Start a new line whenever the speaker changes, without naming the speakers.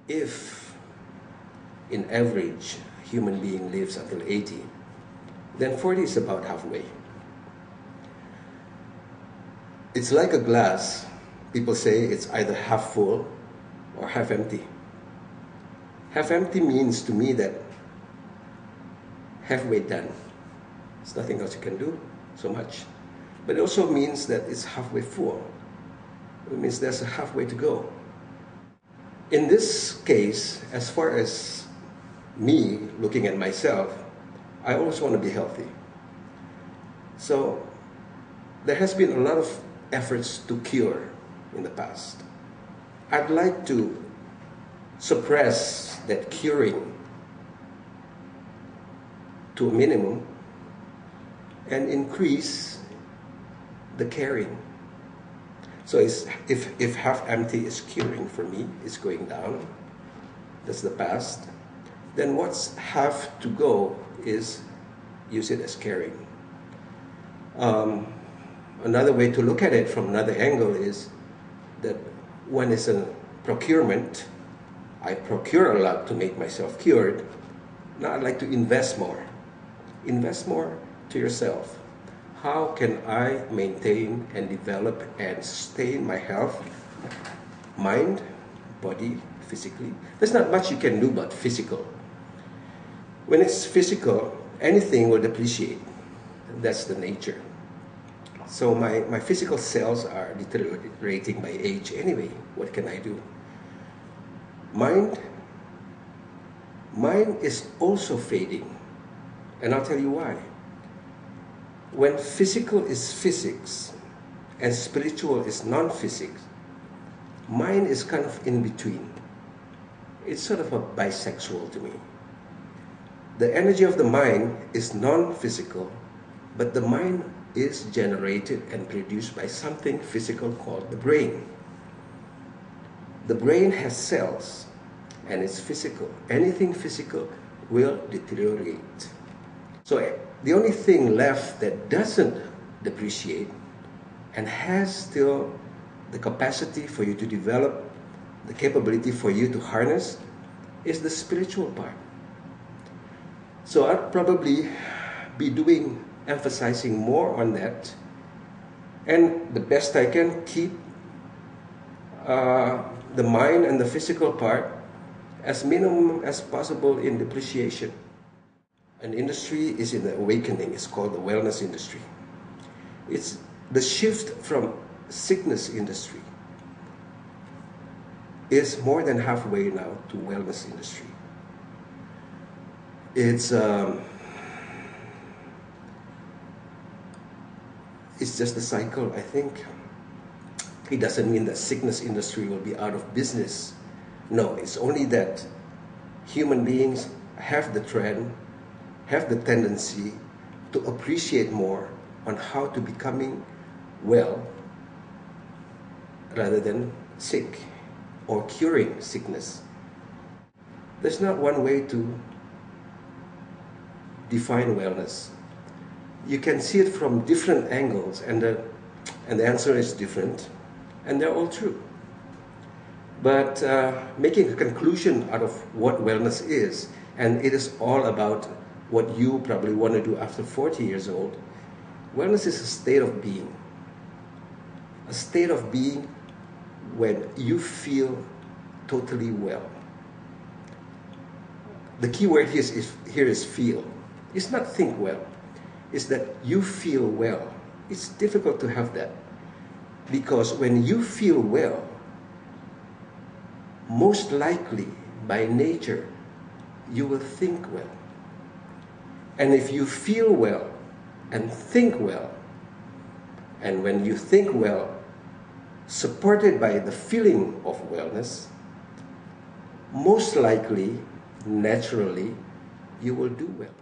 If, in average, human being lives until 80, then 40 is about halfway. It's like a glass. People say it's either half full or half empty. Half empty means to me that halfway done. There's nothing else you can do so much. But it also means that it's halfway full. It means there's a halfway to go. In this case, as far as me looking at myself, I always want to be healthy. So there has been a lot of efforts to cure in the past. I'd like to suppress that curing to a minimum and increase the caring. So if half empty is curing for me, it's going down, that's the past, then what's half to go is use it as caring. Another way to look at it from another angle is that when it's a procurement, I procure a lot to make myself cured. Now I'd like to invest more. Invest more to yourself. How can I maintain and develop and sustain my health, mind, body, physically? There's not much you can do but physical. When it's physical, anything will depreciate. That's the nature. So my physical cells are deteriorating by age anyway. What can I do? Mind is also fading. And I'll tell you why. When physical is physics and spiritual is non-physics, mind is kind of in between. It's sort of a bisexual to me. The energy of the mind is non-physical, but the mind is generated and produced by something physical called the brain. The brain has cells and it's physical. Anything physical will deteriorate. So the only thing left that doesn't depreciate and has still the capacity for you to develop, the capability for you to harness, is the spiritual part. So I'll probably be emphasizing more on that, and the best I can keep the mind and the physical part as minimum as possible in depreciation. An industry is in the awakening. It's called the wellness industry. It's the shift from sickness industry is more than halfway now to wellness industry. It's just a cycle, I think. It doesn't mean that sickness industry will be out of business. No, it's only that human beings have the trend, have the tendency to appreciate more on how to becoming well rather than sick or curing sickness. There's not one way to define wellness. You can see it from different angles, and the answer is different, and they're all true. But making a conclusion out of what wellness is, and it is all about what you probably want to do after 40 years old. Wellness is a state of being. A state of being when you feel totally well. The key word here is feel. It's not think well. It's that you feel well. It's difficult to have that. Because when you feel well, most likely, by nature, you will think well. And if you feel well and think well, and when you think well, supported by the feeling of wellness, most likely, naturally, you will do well.